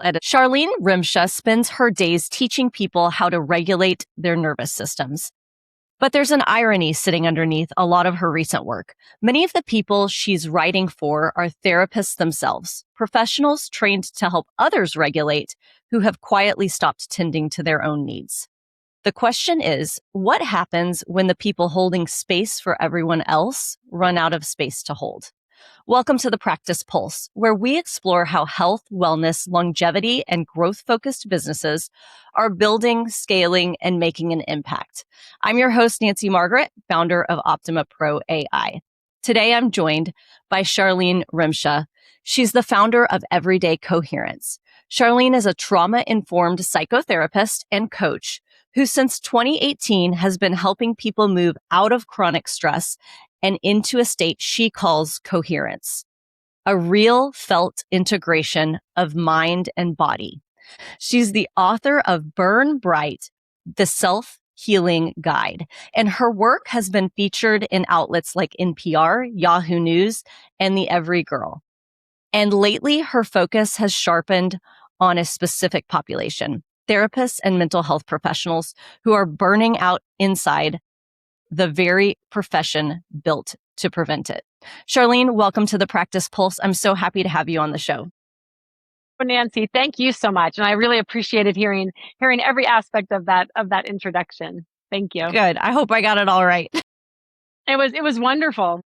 Charlene Rymsha spends her days teaching people how to regulate their nervous systems. But there's an irony sitting underneath a lot of her recent work. Many of the people she's writing for are therapists themselves, professionals trained to help others regulate who have quietly stopped tending to their own needs. The question is, what happens when the people holding space for everyone else run out of space to hold? Welcome to the Practice Pulse, where we explore how health, wellness, longevity, and growth-focused businesses are building, scaling, and making an impact. I'm your host, Nancy Margrit, founder of Optima Pro AI. Today, I'm joined by Charlene Rymsha. She's the founder of Everyday Coherence. Charlene is a trauma-informed psychotherapist and coach who since 2018 has been helping people move out of chronic stress and into a state she calls coherence, a real felt integration of mind and body. She's the author of Burn Bright, the Self-Healing Guide, and her work has been featured in outlets like NPR, Yahoo News, and The Every Girl. And lately, her focus has sharpened on a specific population, therapists and mental health professionals who are burning out inside the very profession built to prevent it. Charlene, welcome to the Practice Pulse. I'm so happy to have you on the show. Well, Nancy, thank you so much. And I really appreciated hearing every aspect of that introduction. Thank you. Good. I hope I got it all right. It was wonderful.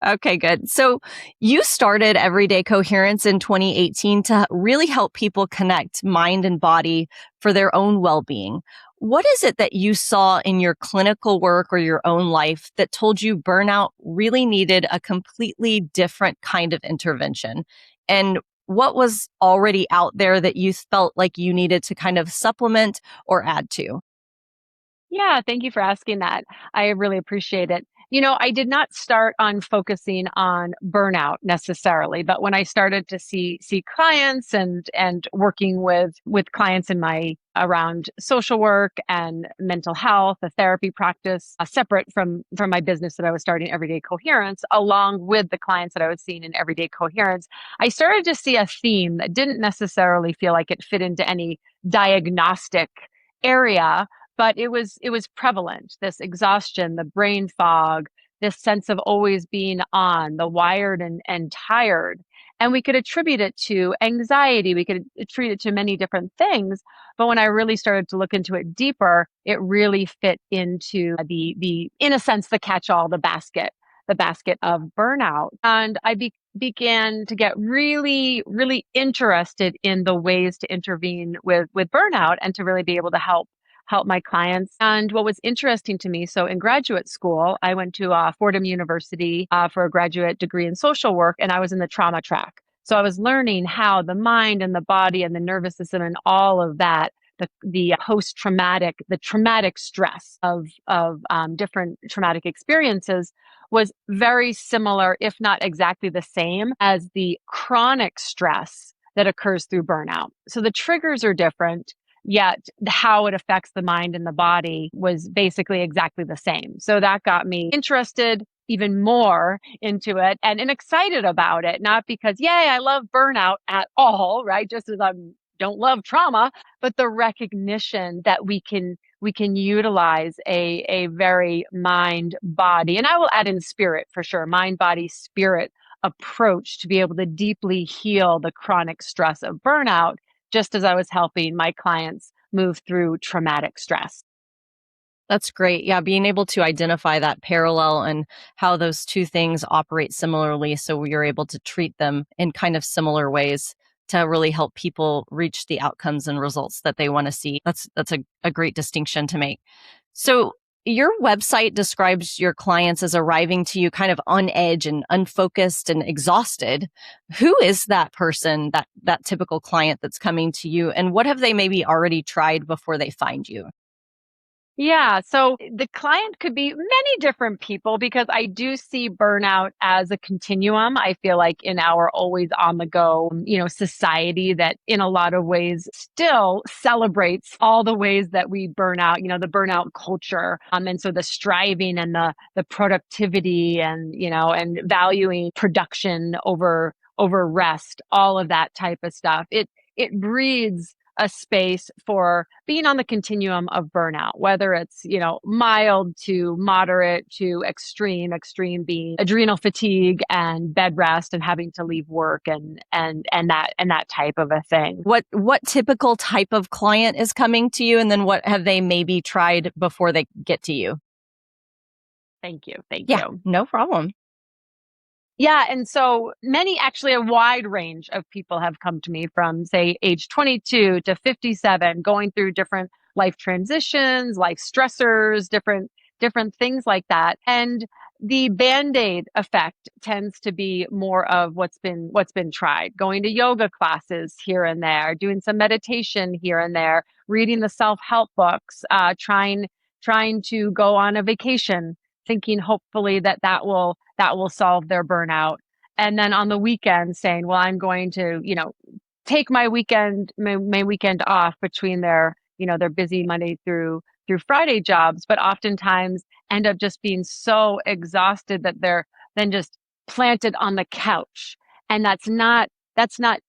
Okay, good. So you started Everyday Coherence in 2018 to really help people connect mind and body for their own well-being. What is it that you saw in your clinical work or your own life that told you burnout really needed a completely different kind of intervention? And what was already out there that you felt like you needed to kind of supplement or add to? Yeah, thank you for asking that. I really appreciate it. You know, I did not start on focusing on burnout necessarily, but when I started to see clients and working with clients in my around social work and mental health, a therapy practice, separate from my business that I was starting Everyday Coherence, along with the clients that I was seeing in Everyday Coherence, I started to see a theme that didn't necessarily feel like it fit into any diagnostic area, but it was prevalent, this exhaustion, the brain fog, this sense of always being on, the wired and tired. And we could attribute it to anxiety. We could attribute it to many different things. But when I really started to look into it deeper, it really fit into the in a sense, the catch-all, the basket of burnout. And I began to get really, really interested in the ways to intervene with burnout and to really be able to help my clients. And what was interesting to me, so in graduate school, I went to Fordham University for a graduate degree in social work, and I was in the trauma track. So I was learning how the mind and the body and the nervous system and all of that, the post-traumatic, the traumatic stress of different traumatic experiences was very similar, if not exactly the same, as the chronic stress that occurs through burnout. So the triggers are different, yet how it affects the mind and the body was basically exactly the same. So that got me interested even more into it and excited about it, not because, yay, I love burnout at all, right? Just as I don't love trauma, but the recognition that we can utilize a very mind, body, and I will add in spirit for sure, mind, body, spirit approach to be able to deeply heal the chronic stress of burnout, just as I was helping my clients move through traumatic stress. That's great. Yeah, being able to identify that parallel and how those two things operate similarly so you're able to treat them in kind of similar ways to really help people reach the outcomes and results that they want to see. That's a great distinction to make. So your website describes your clients as arriving to you kind of on edge and unfocused and exhausted. Who is that person, that typical client that's coming to you, and what have they maybe already tried before they find you? Yeah. So the client could be many different people because I do see burnout as a continuum. I feel like in our always on the go, society that in a lot of ways still celebrates all the ways that we burn out, the burnout culture. And so the striving and the productivity and, and valuing production over rest, all of that type of stuff. it breeds a space for being on the continuum of burnout, whether it's, mild to moderate to extreme being adrenal fatigue and bed rest and having to leave work and that type of a thing. What typical type of client is coming to you, and then what have they maybe tried before they get to you? Thank you. Thank Yeah, you. no problem. Yeah. And so many, actually, a wide range of people have come to me from, say, age 22 to 57, going through different life transitions, life stressors, different things like that. And the Band-Aid effect tends to be more of what's been tried, going to yoga classes here and there, doing some meditation here and there, reading the self-help books, trying to go on a vacation, thinking hopefully that will solve their burnout. And then on the weekend saying, well, I'm going to, take my weekend off between their busy Monday through Friday jobs, but oftentimes end up just being so exhausted that they're then just planted on the couch. And that's not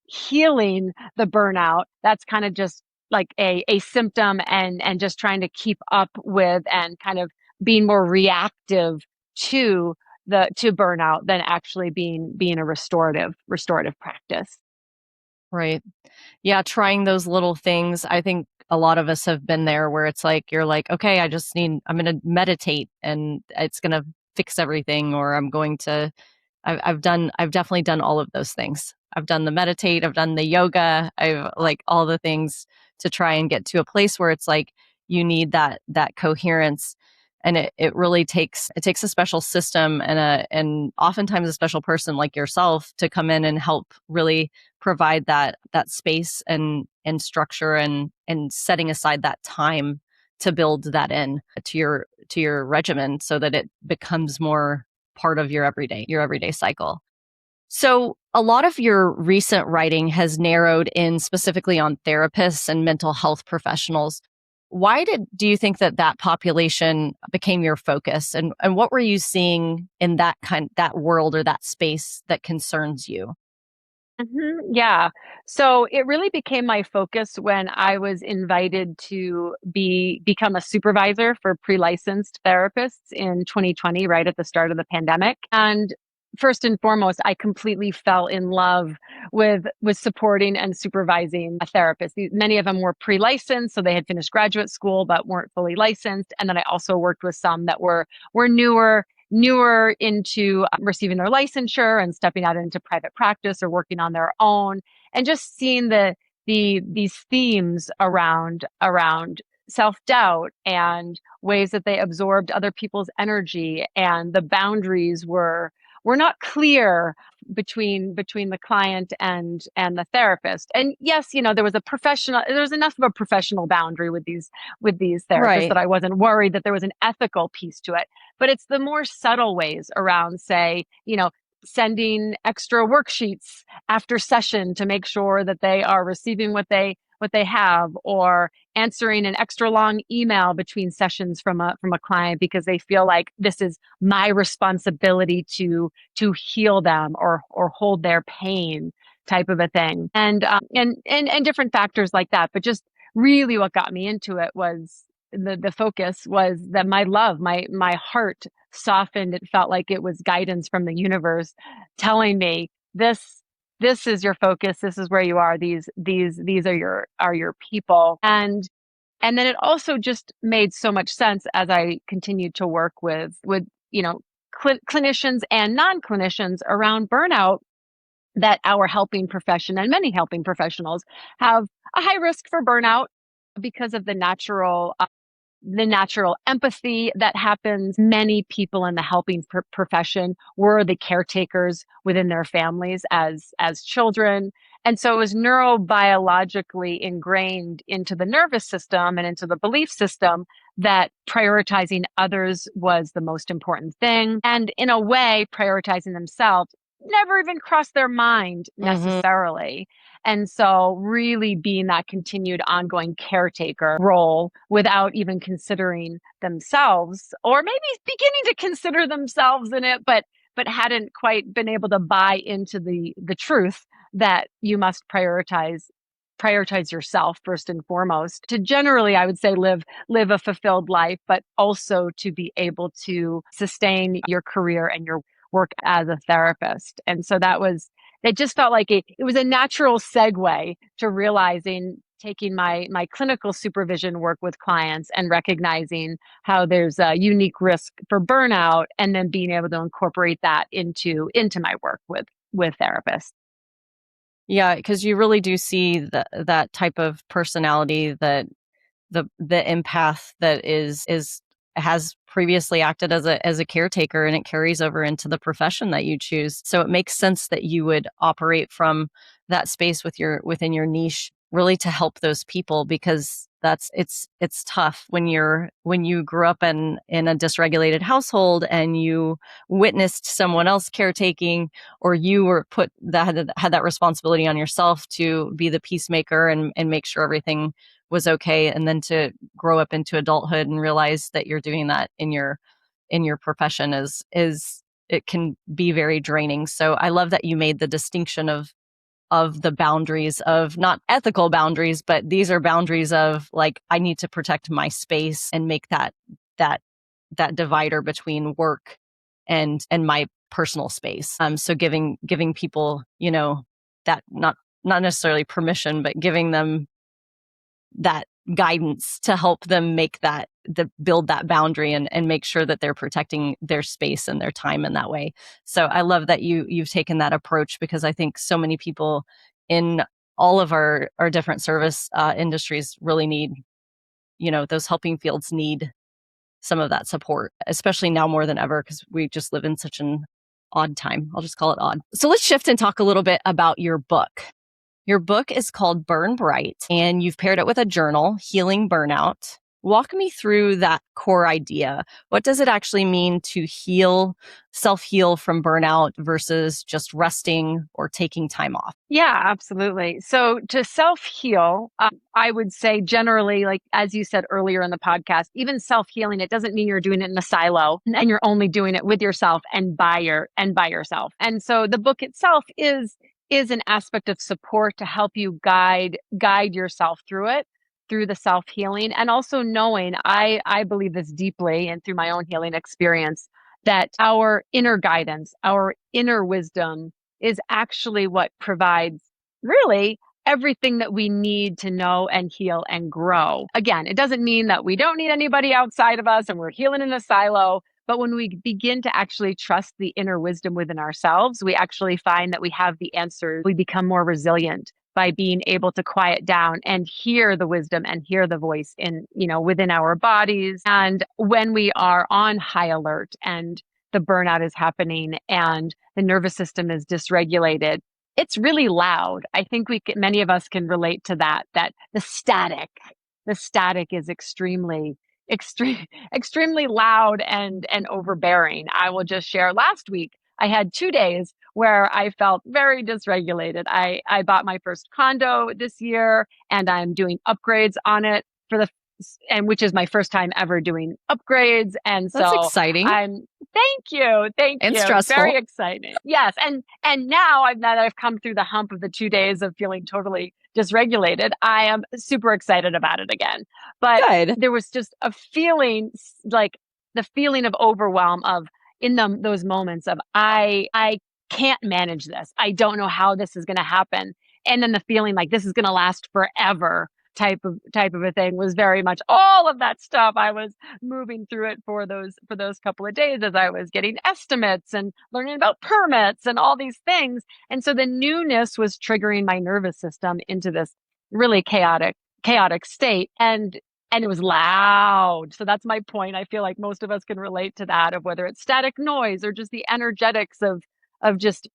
healing the burnout. That's kind of just like a symptom and just trying to keep up with and kind of being more reactive to to burnout than actually being a restorative practice. Right. Yeah, trying those little things. I think a lot of us have been there where it's like you're like, okay, I'm going to meditate and it's going to fix everything, or I've definitely done all of those things. I've done the meditate, I've done the yoga, I've like all the things to try and get to a place where it's like you need that coherence. And it really takes a special system and oftentimes a special person like yourself to come in and help really provide that space and structure and setting aside that time to build that in to your regimen so that it becomes more part of your everyday cycle. So, a lot of your recent writing has narrowed in specifically on therapists and mental health professionals. Why do you think that population became your focus, and what were you seeing in that world or that space that concerns you? Yeah. So it really became my focus when I was invited to become a supervisor for pre-licensed therapists in 2020, right at the start of the pandemic. And first and foremost, I completely fell in love with supporting and supervising a therapist. Many of them were pre-licensed, so they had finished graduate school but weren't fully licensed. And then I also worked with some that were newer into receiving their licensure and stepping out into private practice or working on their own, and just seeing these themes around self-doubt and ways that they absorbed other people's energy, and the boundaries were not clear between the client and the therapist. And yes, there was enough of a professional boundary with these therapists Right. that I wasn't worried that there was an ethical piece to it. But it's the more subtle ways around, say, sending extra worksheets after session to make sure that they are receiving what they have, or answering an extra long email between sessions from a client because they feel like this is my responsibility to heal them or hold their pain, type of a thing. And different factors like that. But just really what got me into it was the focus was that my heart softened. It felt like it was guidance from the universe telling me, this is your focus, this is where you are, these are your people. And then it also just made so much sense as I continued to work with clinicians and non-clinicians around burnout, that our helping profession and many helping professionals have a high risk for burnout because of the natural empathy that happens. Many people in the helping profession were the caretakers within their families as children. And so it was neurobiologically ingrained into the nervous system and into the belief system that prioritizing others was the most important thing. And in a way, prioritizing themselves never even crossed their mind Hmm. necessarily. And so really being that continued ongoing caretaker role without even considering themselves, or maybe beginning to consider themselves in it, but hadn't quite been able to buy into the truth that you must prioritize prioritize yourself first and foremost to generally, I would say, live a fulfilled life, but also to be able to sustain your career and your work as a therapist. And so it just felt like it was a natural segue to realizing, taking my clinical supervision work with clients and recognizing how there's a unique risk for burnout, and then being able to incorporate that into my work with therapists. Yeah, because you really do see that type of personality, that the empath that is has previously acted as a caretaker, and it carries over into the profession that you choose. So it makes sense that you would operate from that space within your niche, really to help those people, because it's tough when you grew up in a dysregulated household and you witnessed someone else caretaking, or you were put that had that responsibility on yourself to be the peacemaker and make sure everything was okay, and then to grow up into adulthood and realize that you're doing that in your profession is it can be very draining. So I love that you made the distinction of the boundaries, of not ethical boundaries, but these are boundaries of, like, I need to protect my space and make that that divider between work and my personal space. So giving people, that not necessarily permission, but giving them that guidance to help them build that boundary and make sure that they're protecting their space and their time in that way. So I love that you've taken that approach, because I think so many people in all of our different service industries really need, those helping fields need some of that support, especially now more than ever, because we just live in such an odd time. I'll just call it odd. So let's shift and talk a little bit about your book. Your book is called Burn Bright, and you've paired it with a journal, Healing Burnout. Walk me through that core idea. What does it actually mean to self-heal from burnout versus just resting or taking time off? Yeah, absolutely. So to self-heal, I would say generally, like as you said earlier in the podcast, even self-healing, it doesn't mean you're doing it in a silo and you're only doing it with yourself and by yourself. And so the book itself is an aspect of support to help you guide yourself through it, through the self-healing, and also knowing, I believe this deeply and through my own healing experience, that our inner guidance, our inner wisdom is actually what provides really everything that we need to know and heal and grow. Again, it doesn't mean that we don't need anybody outside of us and we're healing in a silo. But when we begin to actually trust the inner wisdom within ourselves, we actually find that we have the answers. We become more resilient by being able to quiet down and hear the wisdom and hear the voice within our bodies. And when we are on high alert and the burnout is happening and the nervous system is dysregulated, it's really loud. I think many of us can relate to that the static is extremely loud and overbearing. I will just share, last week I had 2 days where I felt very dysregulated. I bought my first condo this year, and I'm doing upgrades on it and which is my first time ever doing upgrades. And That's so exciting thank you. and stressful. Very exciting. Yes. And now that I've come through the hump of the 2 days of feeling totally dysregulated, I am super excited about it again. But Good. there was just a feeling, like the feeling of overwhelm of those moments of, I can't manage this. I don't know how this is going to happen. And then the feeling like this is going to last forever type of a thing was very much all of that stuff. I was moving through it for those couple of days as I was getting estimates and learning about permits and all these things. And so the newness was triggering my nervous system into this really chaotic state. And it was loud. So that's my point. I feel like most of us can relate to that, of whether it's static noise or just the energetics of just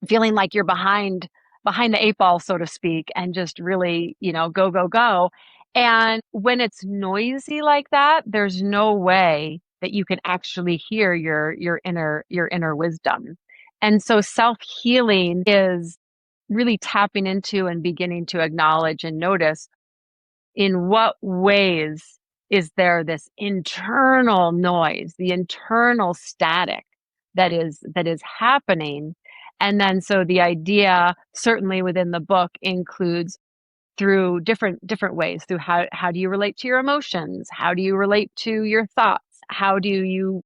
feeling like you're behind the 8 ball, so to speak, and just really, go, go, go. And when it's noisy like that, there's no way that you can actually hear your inner wisdom. And so self-healing is really tapping into and beginning to acknowledge and notice, in what ways is there this internal noise, the internal static that is happening. And then so the idea, certainly within the book, includes through different ways, through how do you relate to your emotions? How do you relate to your thoughts? How do you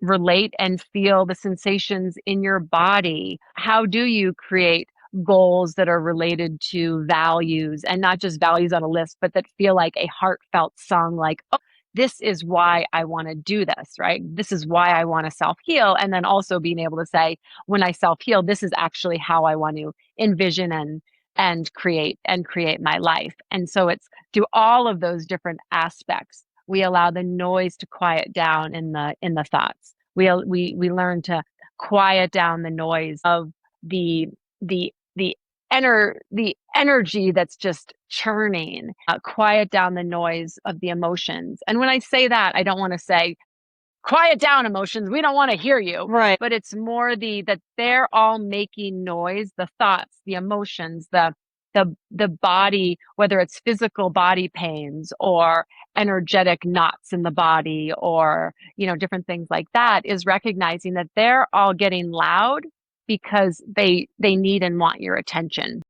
relate and feel the sensations in your body? How do you create goals that are related to values, and not just values on a list, but that feel like a heartfelt song, like, oh, this is why I want to do this, right? This is why I want to self heal. And then also being able to say, when I self heal, this is actually how I want to envision and create my life. And so it's through all of those different aspects, we allow the noise to quiet down in the thoughts. We learn to quiet down the noise of the the the the energy that's just churning, quiet down the noise of the emotions. And when I say that, I don't want to say quiet down emotions, we don't want to hear you. Right. But it's more that they're all making noise, the thoughts, the emotions, the body, whether it's physical body pains or energetic knots in the body, or different things like that, is recognizing that they're all getting loud because they need and want your attention.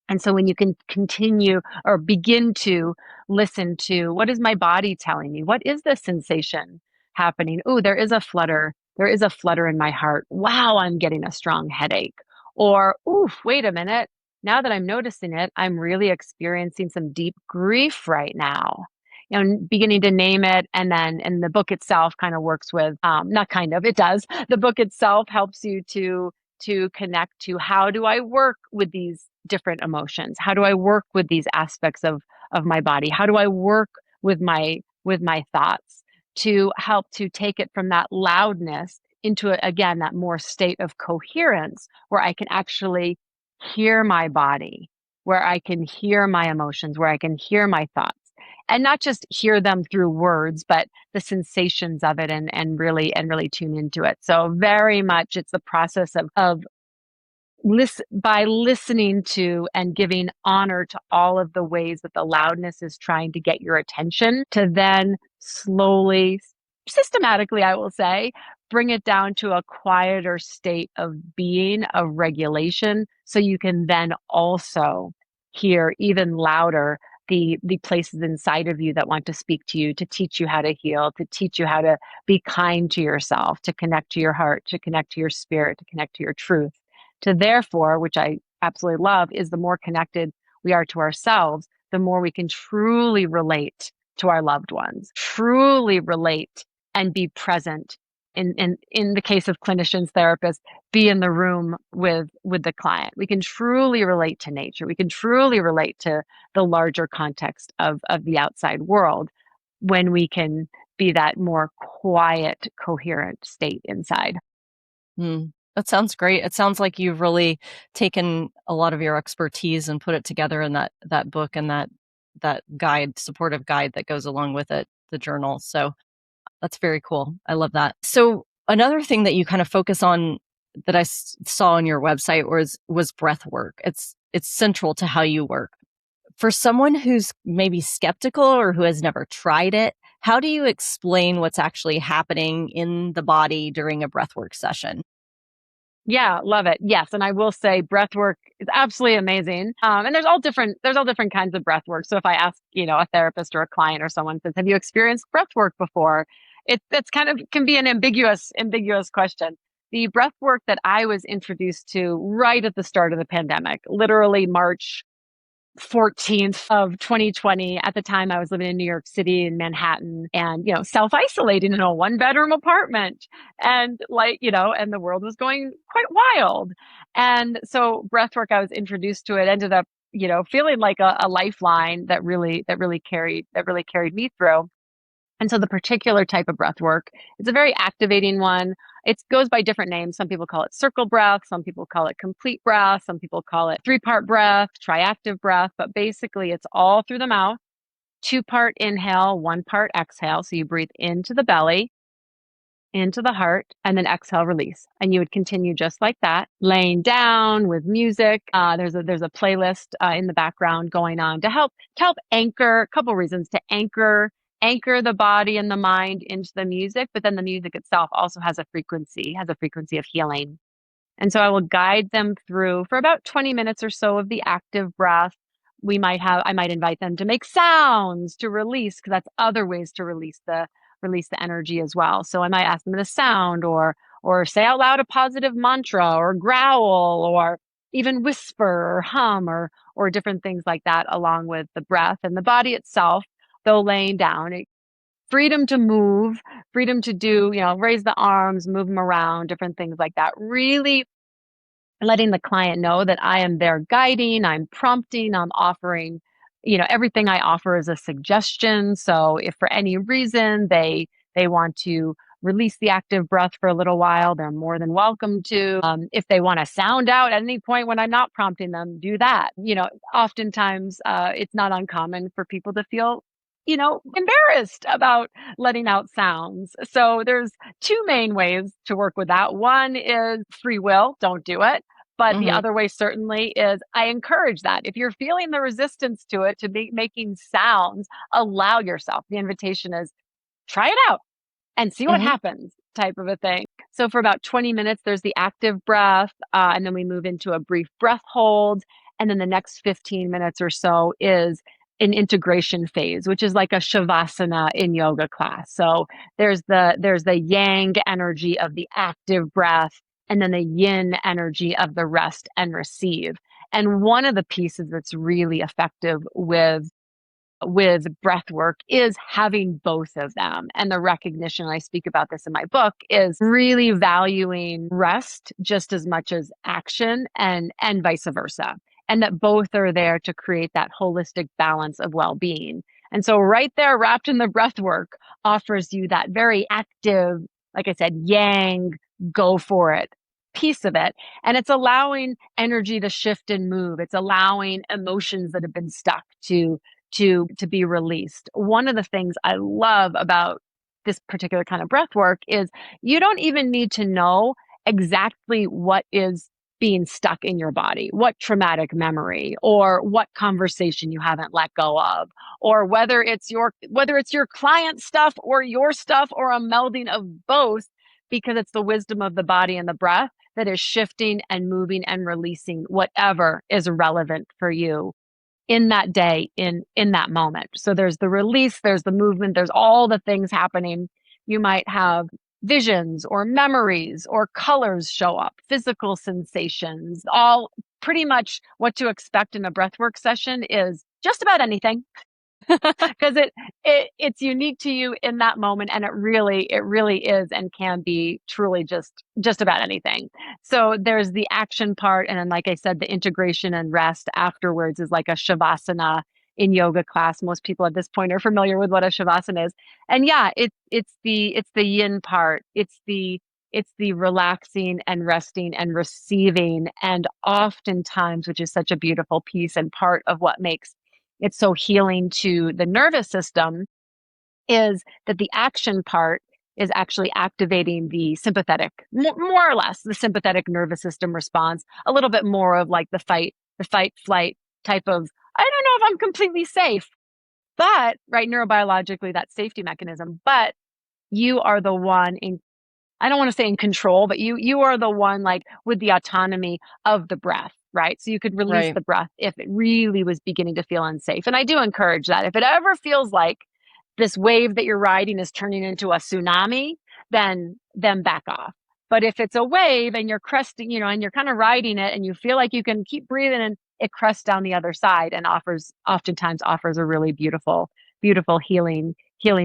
And so when you can continue or begin to listen to, what is my body telling me? What is the sensation happening? Oh, there is a flutter. There is a flutter in my heart. Wow, I'm getting a strong headache. Or, oof, wait a minute. Now that I'm noticing it, I'm really experiencing some deep grief right now. Beginning to name it. And the book itself kind of works with, not kind of, it does. The book itself helps you to connect to, how do I work with these different emotions? How do I work with these aspects of my body? How do I work with my thoughts to help to take it from that loudness into again that more state of coherence, where I can actually hear my body, where I can hear my emotions, where I can hear my thoughts, and not just hear them through words, but the sensations of it, and really tune into it. So very much it's the process of by listening to and giving honor to all of the ways that the loudness is trying to get your attention, to then slowly, systematically, I will say, bring it down to a quieter state of being, of regulation, so you can then also hear even louder the places inside of you that want to speak to you, to teach you how to heal, to teach you how to be kind to yourself, to connect to your heart, to connect to your spirit, to connect to your truth. To therefore, which I absolutely love, is the more connected we are to ourselves, the more we can truly relate to our loved ones, truly relate and be present. In the case of clinicians, therapists, be in the room with the client. We can truly relate to nature. We can truly relate to the larger context of the outside world, when we can be that more quiet, coherent state inside. That sounds great. It sounds like you've really taken a lot of your expertise and put it together in that book, and that guide, supportive guide that goes along with it, the journal. So that's very cool. I love that. So another thing that you kind of focus on, that I saw on your website, was breath work. It's central to how you work. For someone who's maybe skeptical or who has never tried it, how do you explain what's actually happening in the body during a breathwork session? Yeah, love it. Yes, and I will say breath work is absolutely amazing. And there's all different kinds of breath work. So if I ask, a therapist or a client or someone says, "Have you experienced breath work before?" It's kind of can be an ambiguous question. The breath work that I was introduced to right at the start of the pandemic, literally March 14th of 2020. At the time, I was living in New York City, in Manhattan, and, self-isolating in a one-bedroom apartment. And and the world was going quite wild. And so breathwork, I was introduced to it, ended up, feeling like a lifeline that really carried me through. And so the particular type of breath work, it's a very activating one. It goes by different names. Some people call it circle breath. Some people call it complete breath. Some people call it three-part breath, triactive breath. But basically, it's all through the mouth, two-part inhale, one-part exhale. So you breathe into the belly, into the heart, and then exhale, release. And you would continue just like that, laying down with music. There's a playlist in the background going on to help anchor. A couple reasons: to anchor the body and the mind into the music, but then the music itself also has a frequency of healing. And so I will guide them through for about 20 minutes or so of the active breath, I might invite them to make sounds to release, because that's other ways to release the energy as well. So I might ask them to sound, or say out loud a positive mantra, or growl, or even whisper or hum, or different things like that, along with the breath and the body itself. Though laying down, freedom to move, freedom to do, raise the arms, move them around, different things like that. Really letting the client know that I am there guiding, I'm prompting, I'm offering, everything I offer is a suggestion. So if for any reason they want to release the active breath for a little while, they're more than welcome to. If they want to sound out at any point when I'm not prompting them, do that. Oftentimes it's not uncommon for people to feel, embarrassed about letting out sounds. So there's two main ways to work with that. One is free will, don't do it. But the Mm-hmm. other way certainly is I encourage that. If you're feeling the resistance to it, to be making sounds, allow yourself. The invitation is try it out and see what Mm-hmm. happens, type of a thing. So for about 20 minutes, there's the active breath, and then we move into a brief breath hold. And then the next 15 minutes or so is an integration phase, which is like a shavasana in yoga class. So there's the yang energy of the active breath, and then the yin energy of the rest and receive. And one of the pieces that's really effective with breath work is having both of them. And the recognition, I speak about this in my book, is really valuing rest just as much as action, and vice versa. And that both are there to create that holistic balance of well-being. And so right there, wrapped in the breath work, offers you that very active, like I said, yang, go for it piece of it. And it's allowing energy to shift and move. It's allowing emotions that have been stuck to be released. One of the things I love about this particular kind of breath work is you don't even need to know exactly what is being stuck in your body, what traumatic memory, or what conversation you haven't let go of, or whether it's your client stuff or your stuff, or a melding of both, because it's the wisdom of the body and the breath that is shifting and moving and releasing whatever is relevant for you in that day, in that moment. So there's the release, there's the movement, there's all the things happening. You might have visions or memories or colors show up, physical sensations. All pretty much what to expect in a breathwork session is just about anything, because it's unique to you in that moment, and it really is and can be truly just about anything. So there's the action part, and then, like I said, the integration and rest afterwards is like a shavasana in yoga class. Most people at this point are familiar with what a shavasana is. And yeah, it's the yin part. It's the relaxing and resting and receiving. And oftentimes, which is such a beautiful piece and part of what makes it's so healing to the nervous system, is that the action part is actually activating the sympathetic, more or less the sympathetic nervous system response, a little bit more of like the fight flight type of, I don't know if I'm completely safe, but right, neurobiologically, that safety mechanism. But you are the one in, I don't want to say in control, but you are the one, like, with the autonomy of the breath, right? So you could release Right. the breath if it really was beginning to feel unsafe. And I do encourage that. If it ever feels like this wave that you're riding is turning into a tsunami, then back off. But if it's a wave and you're cresting, and you're kind of riding it, and you feel like you can keep breathing, and it crests down the other side, and oftentimes offers a really beautiful, beautiful healing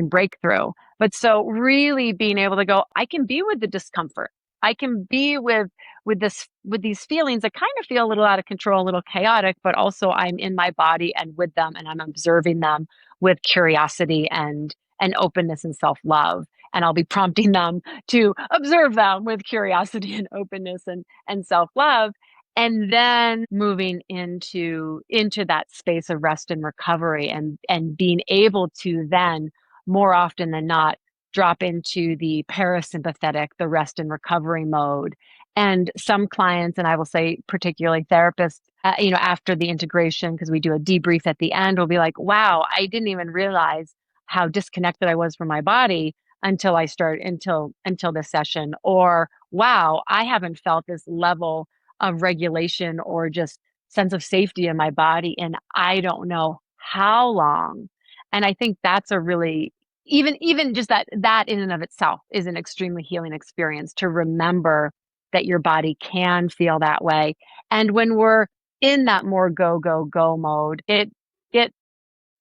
breakthrough. But so really being able to go, I can be with the discomfort. I can be with these feelings that kind of feel a little out of control, a little chaotic, but also I'm in my body and with them, and I'm observing them with curiosity and openness and self-love. And I'll be prompting them to observe them with curiosity and openness and self-love. And then moving into that space of rest and recovery, and being able to then, more often than not, drop into the parasympathetic, the rest and recovery mode. And some clients, and I will say particularly therapists, after the integration, because we do a debrief at the end, will be like, wow, I didn't even realize how disconnected I was from my body until this session. Or, wow, I haven't felt this level of regulation or just sense of safety in my body and I don't know how long. And I think that's a really even just that in and of itself is an extremely healing experience to remember that your body can feel that way. And when we're in that more go, go, go mode, it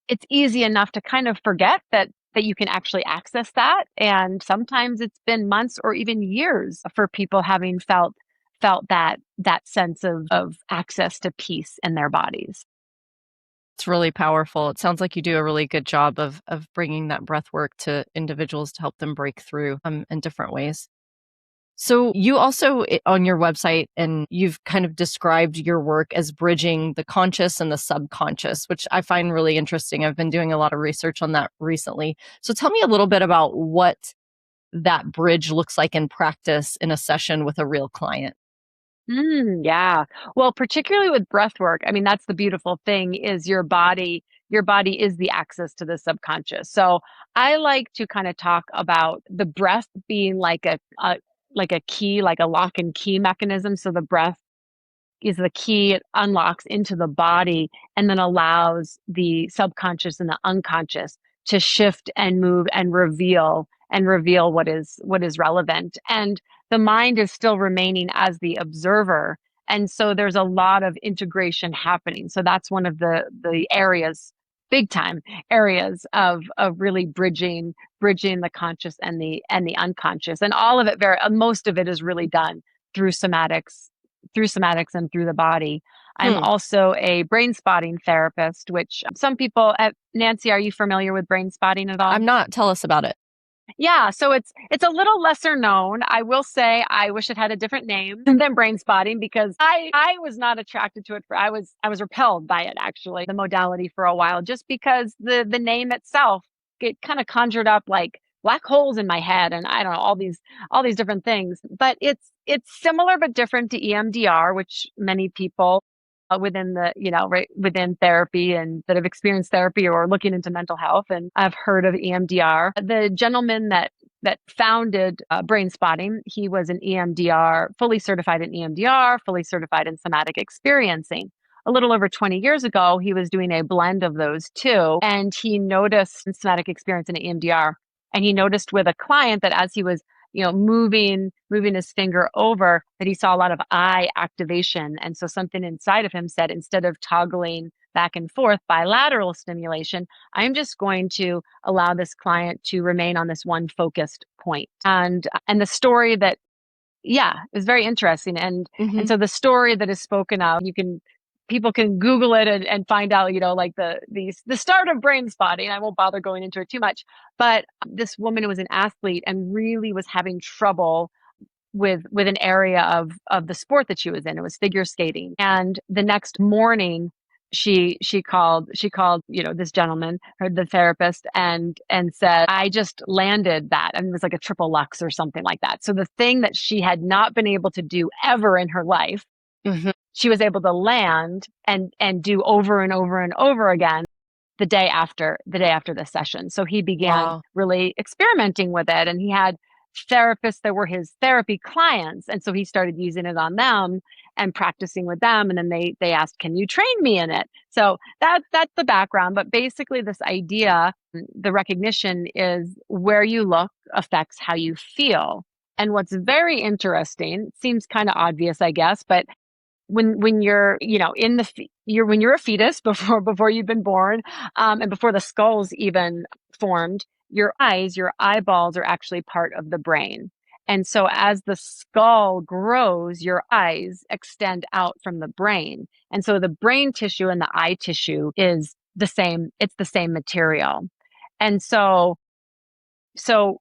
it's easy enough to kind of forget that you can actually access that. And sometimes it's been months or even years for people having felt that sense of access to peace in their bodies. It's really powerful. It sounds like you do a really good job of bringing that breath work to individuals to help them break through in different ways. So you also on your website, and you've kind of described your work as bridging the conscious and the subconscious, which I find really interesting. I've been doing a lot of research on that recently. So tell me a little bit about what that bridge looks like in practice in a session with a real client. Yeah. Well, particularly with breath work, I mean, that's the beautiful thing is your body is the access to the subconscious. So I like to kind of talk about the breath being like a key, like a lock and key mechanism. So the breath is the key. It unlocks into the body and then allows the subconscious and the unconscious to shift and move and reveal what is relevant. And the mind is still remaining as the observer. And so there's a lot of integration happening. So that's one of the areas, big time areas of really bridging the conscious and the unconscious. And all of it most of it is really done through somatics and through the body. I'm Hmm. also a brain spotting therapist, which some people at Nancy, are you familiar with brain spotting at all? I'm not. Tell us about it. Yeah, so it's a little lesser known. I will say I wish it had a different name than brain spotting because I was not attracted to it I was repelled by it actually, the modality for a while just because the name itself it kind of conjured up like black holes in my head and I don't know all these different things. But it's similar but different to EMDR, which many people within the right within therapy and that have experienced therapy or looking into mental health and I've heard of EMDR. The gentleman that founded brain spotting, he was an EMDR fully certified in EMDR, fully certified in somatic experiencing. A little over 20 years ago, he was doing a blend of those two, and he noticed somatic experience in EMDR, and he noticed with a client that as he was moving his finger over that he saw a lot of eye activation. And so something inside of him said, instead of toggling back and forth bilateral stimulation, I'm just going to allow this client to remain on this one focused point. And the story that yeah, is very interesting. And Hmm. so the story that is spoken of, people can Google it and find out, like the start of brain spotting. I won't bother going into it too much. But this woman was an athlete and really was having trouble with an area of the sport that she was in. It was figure skating. And the next morning she called, this gentleman, the therapist, and said, I just landed that. And it was like a triple lux or something like that. So the thing that she had not been able to do ever in her life, Hmm. she was able to land and do over and over and over again the day after the session. So he began Wow. really experimenting with it and he had therapists that were his therapy clients. And so he started using it on them and practicing with them. And then they asked, can you train me in it? So that's the background. But basically this idea, the recognition is where you look affects how you feel. And what's very interesting, seems kind of obvious, I guess, but when you're in when you're a fetus before you've been born and before the skull's even formed, your eyeballs are actually part of the brain. And so as the skull grows, your eyes extend out from the brain, and so the brain tissue and the eye tissue is the same. It's the same material. And so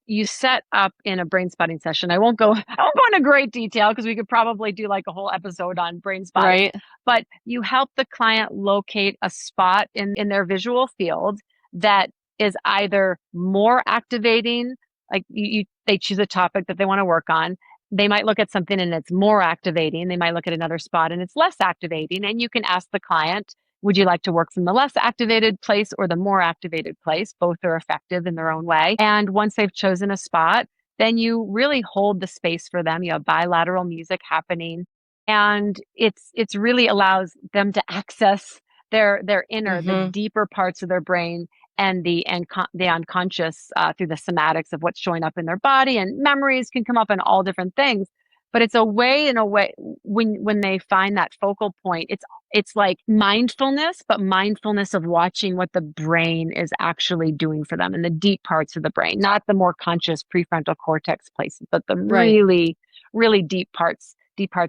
you set up in a brain spotting session. I won't go into great detail because we could probably do like a whole episode on brain spotting, Right. but you help the client locate a spot in their visual field that is either more activating, like they choose a topic that they want to work on. They might look at something and it's more activating. They might look at another spot and it's less activating. And you can ask the client, would you like to work from the less activated place or the more activated place? Both are effective in their own way. And once they've chosen a spot, then you really hold the space for them. You have bilateral music happening. And it's really allows them to access their inner, the Mm-hmm. deeper parts of their brain and the unconscious through the somatics of what's showing up in their body, and memories can come up in all different things. But it's a way, in a way, when they find that focal point, it's like mindfulness, but mindfulness of watching what the brain is actually doing for them in the deep parts of the brain, not the more conscious prefrontal cortex places, but the Right. really, really deep parts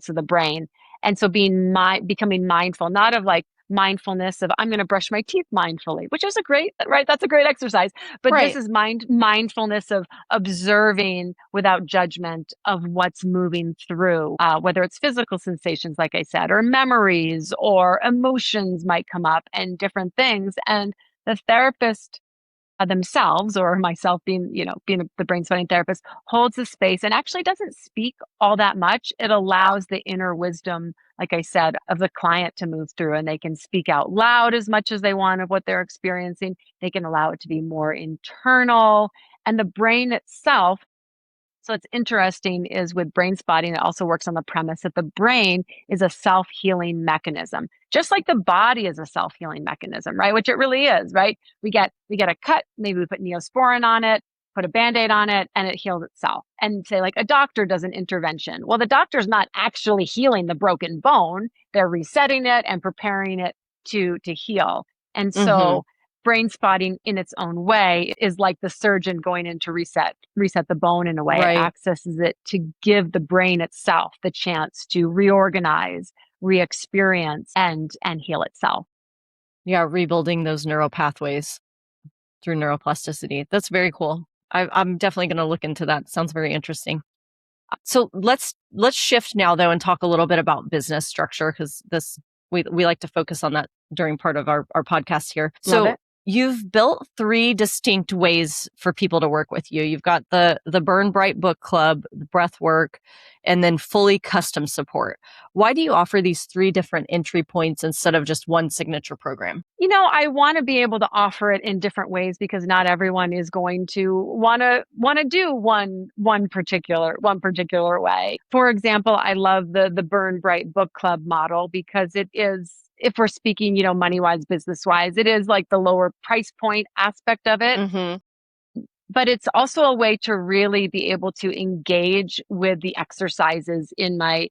of the brain. And so becoming mindful, not of like mindfulness of I'm going to brush my teeth mindfully, which is a great, right? That's a great exercise. But this Right. is mindfulness of observing without judgment of what's moving through, whether it's physical sensations, like I said, or memories or emotions might come up and different things. And the therapist themselves, or myself being the brain spotting therapist, holds the space and actually doesn't speak all that much. It allows the inner wisdom, like I said, of the client to move through, and they can speak out loud as much as they want of what they're experiencing. They can allow it to be more internal, and the brain itself. So it's interesting is with brain spotting, it also works on the premise that the brain is a self-healing mechanism, just like the body is a self-healing mechanism, right? Which it really is, right? We get a cut, maybe we put Neosporin on it, put a Band-Aid on it, and it heals itself. And say like a doctor does an intervention. Well, the doctor's not actually healing the broken bone. They're resetting it and preparing it to heal. And Mm-hmm. so brain spotting in its own way is like the surgeon going in to reset the bone. In a way, it Right. accesses it to give the brain itself the chance to reorganize, re-experience, and heal itself. Yeah, rebuilding those neural pathways through neuroplasticity. That's very cool. I'm definitely going to look into that. Sounds very interesting. So let's shift now though and talk a little bit about business structure, because we like to focus on that during part of our podcast here. Love So it. you've built 3 distinct ways for people to work with you. You've got the Burn Bright Book Club, the Breathwork, and then fully custom support. Why do you offer these 3 different entry points instead of just one signature program? I want to be able to offer it in different ways because not everyone is going to want to do one particular way. For example, I love the Burn Bright Book Club model because it is, if we're speaking, money wise, business wise, it is like the lower price point aspect of it. Mm-hmm. But it's also a way to really be able to engage with the exercises in my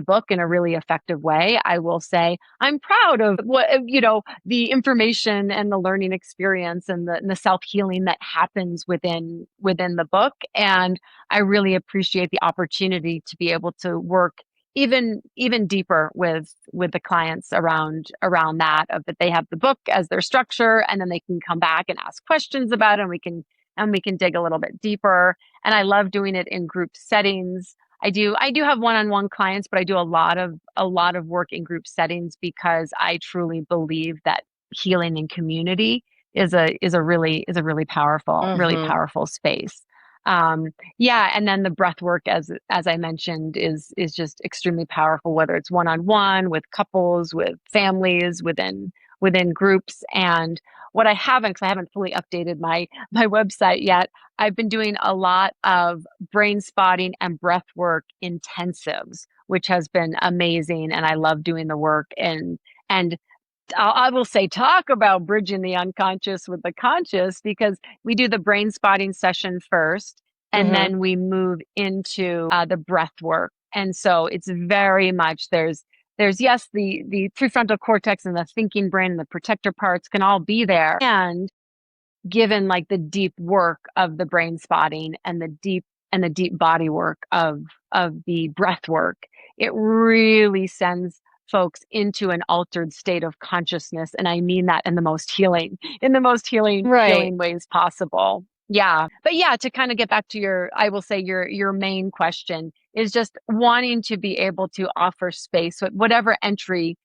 book in a really effective way. I will say I'm proud of what the information and the learning experience and the self-healing that happens within the book, and I really appreciate the opportunity to be able to work even deeper with the clients around that they have the book as their structure, and then they can come back and ask questions about it, and we can dig a little bit deeper. And I love doing it in group settings. I do have one-on-one clients, but I do a lot of work in group settings because I truly believe that healing in community is a really Mm-hmm. powerful space. Yeah, and then the breath work, as I mentioned, is just extremely powerful, whether it's one-on-one, with couples, with families, within groups. And what I haven't, because I haven't fully updated my website yet, I've been doing a lot of brain spotting and breath work intensives, which has been amazing, and I love doing the work. And I will say, talk about bridging the unconscious with the conscious, because we do the brain spotting session first, and Mm-hmm. then we move into the breath work. And so it's very much there's yes, the prefrontal cortex and the thinking brain and the protector parts can all be there, and given like the deep work of the brain spotting and the deep body work of the breath work, it really sends folks into an altered state of consciousness, and I mean that in the most healing Right. healing ways possible. Yeah, but yeah, to kind of get back to I will say your main question is just wanting to be able to offer space with whatever entry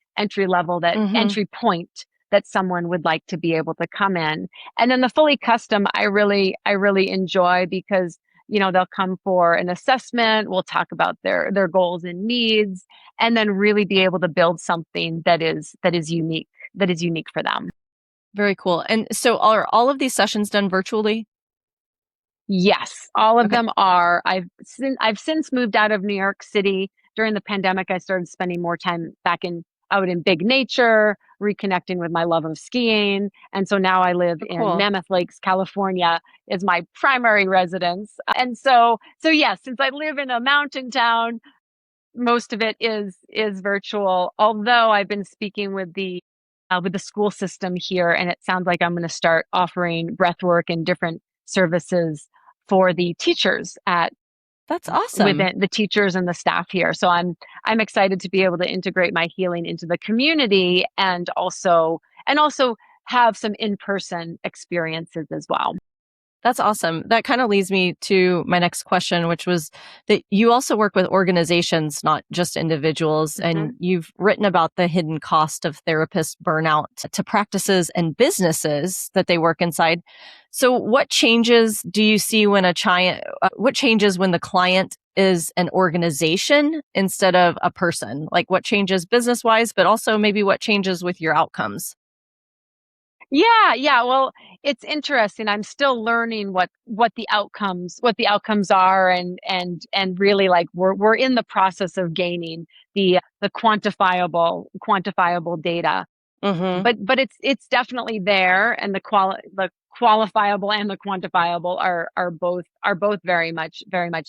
level, that Mm-hmm. entry point that someone would like to be able to come in. And then the fully custom, I really enjoy because, they'll come for an assessment. We'll talk about their goals and needs, and then really be able to build something that is unique for them. Very cool. And so are all of these sessions done virtually? Yes, all of Okay. them are. I've since moved out of New York City during the pandemic, I started spending more time out in big nature, reconnecting with my love of skiing. And so now I live Oh, in cool. Mammoth Lakes, California is my primary residence. And so yes, since I live in a mountain town, most of it is virtual. Although I've been speaking with the school system here, and it sounds like I'm going to start offering breathwork and different services for the teachers at That's awesome. within the teachers and the staff here. So I'm excited to be able to integrate my healing into the community and also have some in-person experiences as well. That's awesome. That kind of leads me to my next question, which was that you also work with organizations, not just individuals, and Mhm. you've written about the hidden cost of therapist burnout to practices and businesses that they work inside. So, what changes do you see when what changes when the client is an organization instead of a person? Like, what changes business wise, but also maybe what changes with your outcomes? Yeah, yeah. Well, it's interesting. I'm still learning what the outcomes are, and really like we're in the process of gaining the quantifiable data. Mm-hmm. But it's definitely there, and the qualifiable and the quantifiable are both very much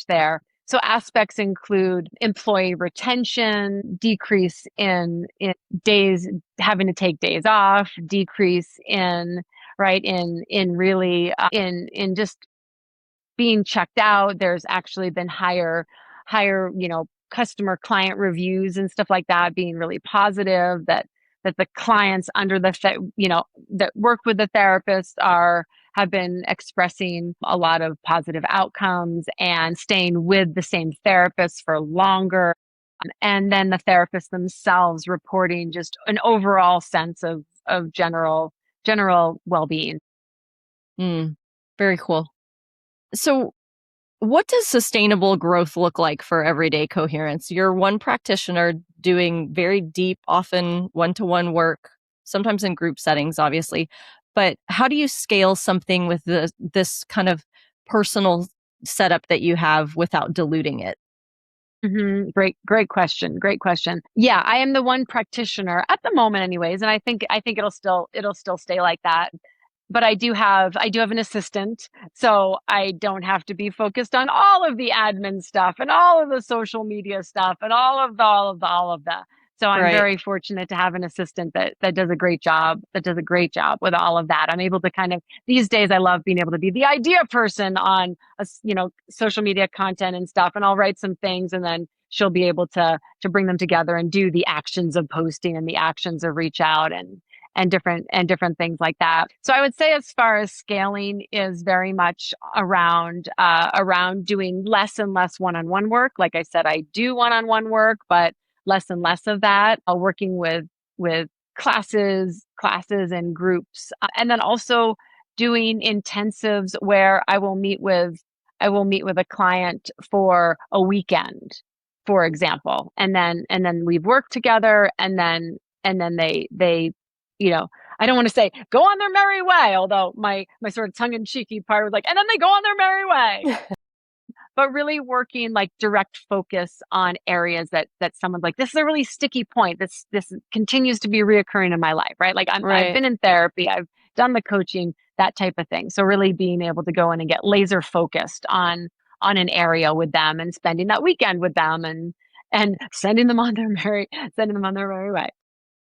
there. So aspects include employee retention, decrease in days having to take days off, decrease in right in really in just being checked out. There's actually been higher, customer client reviews and stuff like that being really positive, that the clients that work with the therapist are have been expressing a lot of positive outcomes and staying with the same therapist for longer. And then the therapists themselves reporting just an overall sense of general well-being. Mm, very cool. So, what does sustainable growth look like for everyday coherence? You're one practitioner doing very deep, often one to one work, sometimes in group settings, obviously. But how do you scale something with this kind of personal setup that you have without diluting it? Great question. Great question. Yeah, I am the one practitioner at the moment anyways, and I think it'll still stay like that. But I do have an assistant, so I don't have to be focused on all of the admin stuff and all of the social media stuff and all of the. So I'm Right. very fortunate to have an assistant that does a great job, with all of that. I'm able to kind of these days I love being able to be the idea person on social media content and stuff, and I'll write some things, and then she'll be able to bring them together and do the actions of posting and the actions of reach out and different things like that. So I would say as far as scaling is very much around doing less and less one-on-one work. Like I said, I do one-on-one work, but less and less of that. Working with classes and groups, and then also doing intensives where I will meet with a client for a weekend, for example, and then we've worked together, and then they you know, I don't want to say go on their merry way, although my sort of tongue in cheeky part was like, and then they go on their merry way. But really working like direct focus on areas that someone's like, this is a really sticky point. This continues to be reoccurring in my life, right? Like I've Right. been in therapy, I've done the coaching, that type of thing. So really being able to go in and get laser focused on an area with them and spending that weekend with them and sending them on their merry way.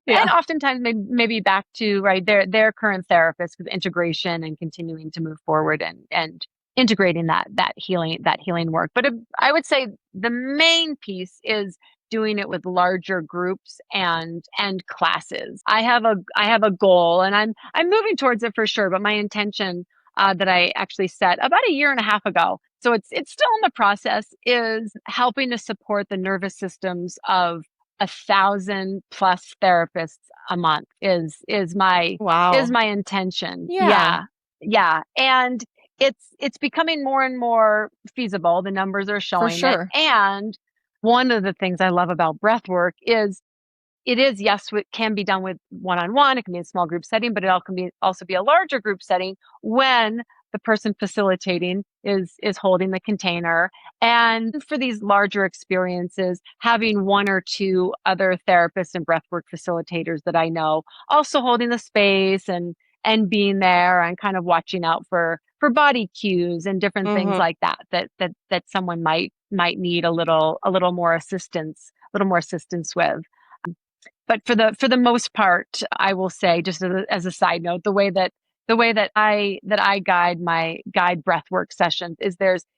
And Yeah. oftentimes maybe back to right their current therapist with integration and continuing to move forward and integrating that healing work. But I would say the main piece is doing it with larger groups and classes. I have a goal, and I'm moving towards it for sure. But my intention that I actually set about a year and a half ago, so it's still in the process, is helping to support the nervous systems of 1,000 plus therapists a month is Wow. my intention. Yeah, Yeah. Yeah. And it's becoming more and more feasible. The numbers are for showing it. sure. And one of the things I love about breath work is it is, yes, it can be done with one-on-one, it can be in a small group setting, but it all can be also be a larger group setting when the person facilitating is holding the container. And for these larger experiences, having one or two other therapists and breathwork facilitators that I know also holding the space and being there and kind of watching out for body cues and different things Mm-hmm. like that someone might need a little more assistance with. But for the most part, I will say, just as a side note, the way that I guide breathwork sessions is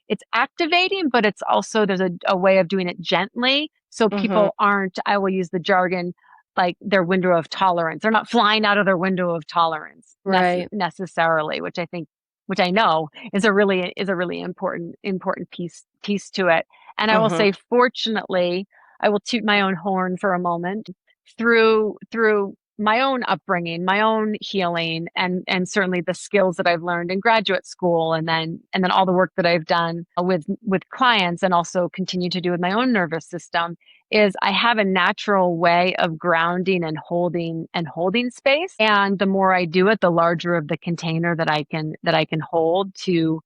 it's activating, but it's also there's a way of doing it gently, so Mm-hmm. people aren't, I will use the jargon, like their window of tolerance. They're not flying out of their window of tolerance Right. necessarily, which I know is a really important piece to it. And I will Mm-hmm. say, fortunately, I will toot my own horn for a moment. Through my own upbringing, my own healing, and certainly the skills that I've learned in graduate school, and then all the work that I've done with clients, and also continue to do with my own nervous system, is I have a natural way of grounding and holding space. And the more I do it, the larger of the container that I can hold to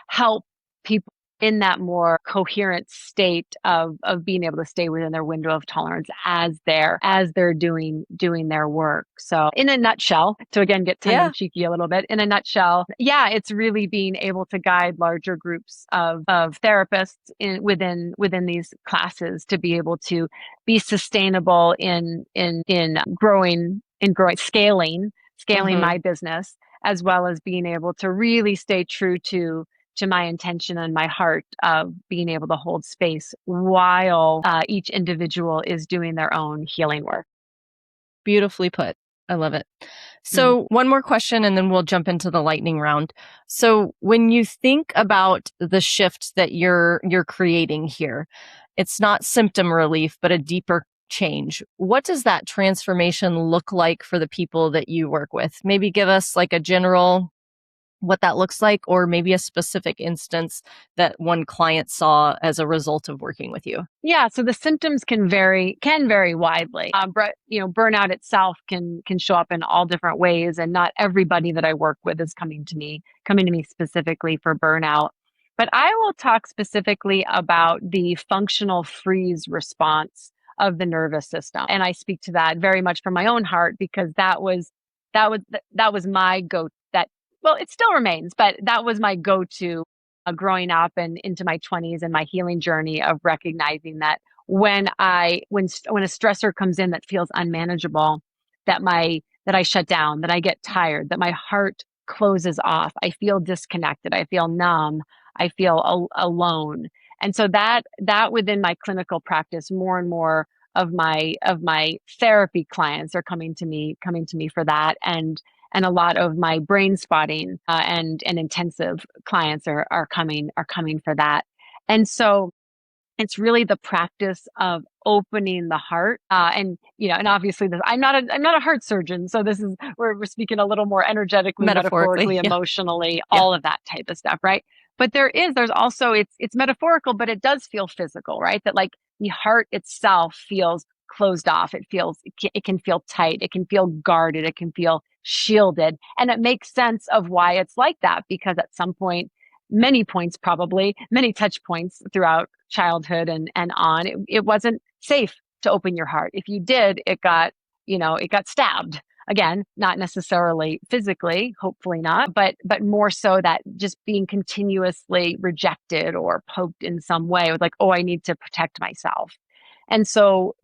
help people in that more coherent state of being able to stay within their window of tolerance as they're doing their work. So in a nutshell, to again get tongue in Yeah. cheeky a little bit, in a nutshell, yeah, it's really being able to guide larger groups of therapists within these classes to be able to be sustainable in growing, scaling Mm-hmm. my business, as well as being able to really stay true to my intention and my heart of being able to hold space while each individual is doing their own healing work. Beautifully put. I love it. Mm. So, one more question and then we'll jump into the lightning round. So, when you think about the shift that you're creating here, it's not symptom relief, but a deeper change. What does that transformation look like for the people that you work with? Maybe give us like a general what that looks like, or maybe a specific instance that one client saw as a result of working with you. Yeah, so the symptoms can vary widely. Burnout itself can show up in all different ways, and not everybody that I work with is coming to me specifically for burnout. But I will talk specifically about the functional freeze response of the nervous system, and I speak to that very much from my own heart, because that was that was my go that well, it still remains, but that was my go-to growing up and into my 20s and my healing journey, of recognizing that when a stressor comes in that feels unmanageable, that I shut down, that I get tired, that my heart closes off, I feel disconnected, I feel numb, I feel alone. And so that within my clinical practice, more and more of my therapy clients are coming to me for that. And a lot of my brain spotting and intensive clients are coming for that. And so it's really the practice of opening the heart, and obviously I'm not a heart surgeon, so this is we're speaking a little more energetically, Metaphorically. metaphorically, Yeah. emotionally, Yeah. all of that type of stuff, right? But there's also, it's metaphorical, but it does feel physical, right? That, like, the heart itself feels closed off, it can feel tight, it can feel guarded, it can feel shielded, and it makes sense of why it's like that, because at some point, many points, probably many touch points throughout childhood and on, it wasn't safe to open your heart. If you did, it got stabbed. Again, not necessarily physically, hopefully not, but more so that just being continuously rejected or poked in some way, with, like, oh, I need to protect myself. And so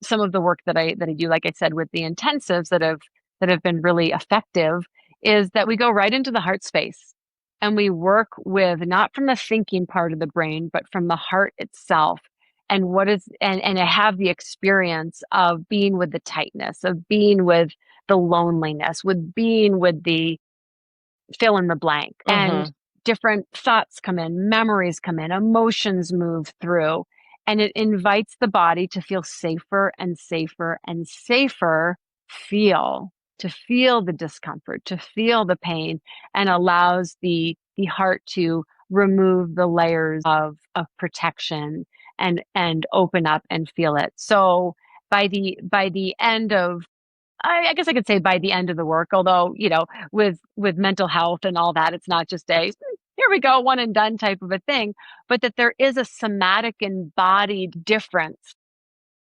some of the work that I do, like I said, with the intensives that have been really effective, is that we go right into the heart space, and we work with, not from the thinking part of the brain, but from the heart itself. And I have the experience of being with the tightness, of being with the loneliness, with being with the fill in the blank. And Mm-hmm. different thoughts come in, memories come in, emotions move through, and it invites the body to feel safer and safer and safer, feel to feel the discomfort, to feel the pain, and allows the heart to remove the layers of protection and open up and feel it. So by the end I guess I could say by the end of the work, although, with mental health and all that, it's not just here we go, one and done type of a thing, but that there is a somatic embodied difference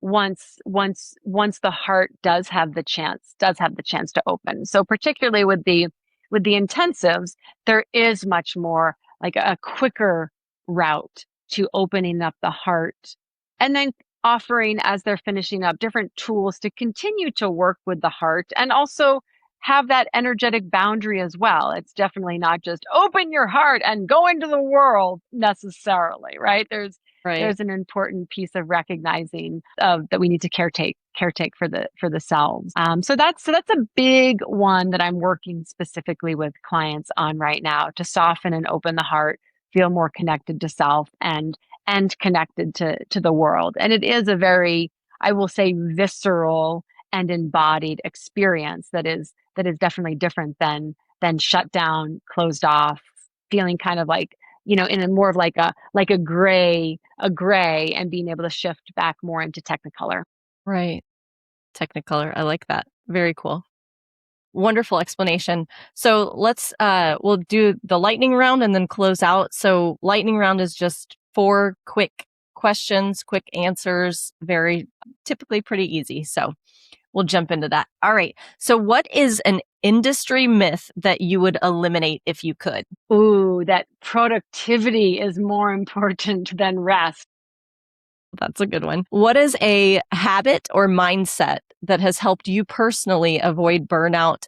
once the heart does have the chance to open. So particularly with the intensives, there is much more like a quicker route to opening up the heart, and then offering, as they're finishing up, different tools to continue to work with the heart and also have that energetic boundary as well. It's definitely not just open your heart and go into the world necessarily, right? Right. There's an important piece of recognizing that we need to caretake for the selves. So that's a big one that I'm working specifically with clients on right now, to soften and open the heart, feel more connected to self and connected to the world. And it is a very, I will say, visceral and embodied experience that is definitely different than shut down, closed off, feeling kind of like, in a more of like a gray, and being able to shift back more into technicolor. Right. Technicolor. I like that. Very cool. Wonderful explanation. So we'll do the lightning round and then close out. So lightning round is just 4 quick questions, quick answers, very typically pretty easy. So we'll jump into that. All right. So what is an industry myth that you would eliminate if you could? Ooh, that productivity is more important than rest. That's a good one. What is a habit or mindset that has helped you personally avoid burnout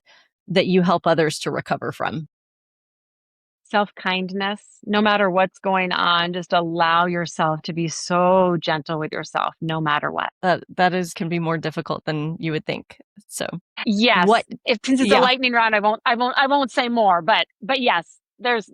that you help others to recover from? Self-kindness, no matter what's going on, just allow yourself to be so gentle with yourself, no matter what. That can be more difficult than you would think. So Yes, what? since it's a Yeah. lightning round, I won't say more, but yes, there's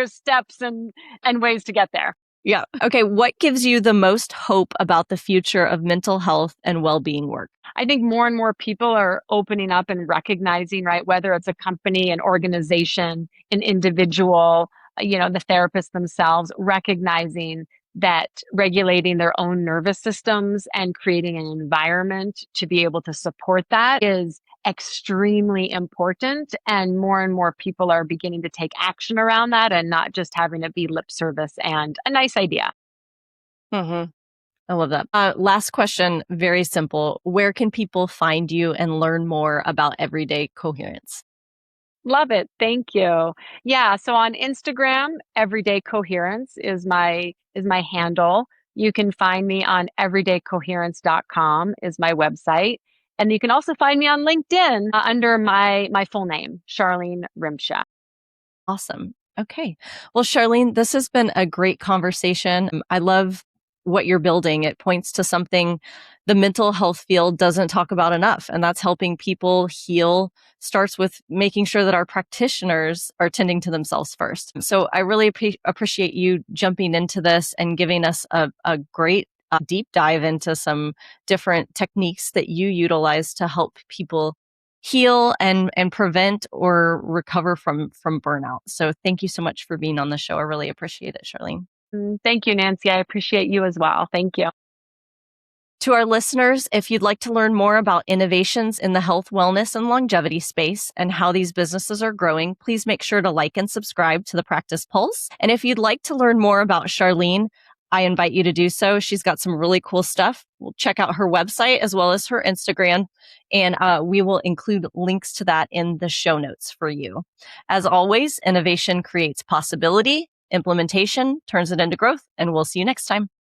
steps and ways to get there. Yeah. Okay. What gives you the most hope about the future of mental health and well-being work? I think more and more people are opening up and recognizing, right, whether it's a company, an organization, an individual, the therapist themselves, recognizing that regulating their own nervous systems and creating an environment to be able to support that is extremely important. And more people are beginning to take action around that, and not just having it be lip service and a nice idea. Mm-hmm. I love that. Last question, very simple. Where can people find you and learn more about Everyday Coherence? Love it. Thank you. Yeah, so on Instagram, Everyday Coherence is my handle. You can find me on everydaycoherence.com is my website. And you can also find me on LinkedIn under my full name, Charlene Rymsha. Awesome. Okay. Well, Charlene, this has been a great conversation. I love what you're building. It points to something the mental health field doesn't talk about enough, and that's helping people heal. Starts with making sure that our practitioners are tending to themselves first. So I really appreciate you jumping into this and giving us a great deep dive into some different techniques that you utilize to help people heal and prevent or recover from burnout. So thank you so much for being on the show. I really appreciate it, Charlene. Thank you, Nancy. I appreciate you as well. Thank you. To our listeners, if you'd like to learn more about innovations in the health, wellness, and longevity space and how these businesses are growing, please make sure to like and subscribe to the Practice Pulse. And if you'd like to learn more about Charlene, I invite you to do so. She's got some really cool stuff. We'll check out her website as well as her Instagram, and we will include links to that in the show notes for you. As always, innovation creates possibility, implementation turns it into growth, and we'll see you next time.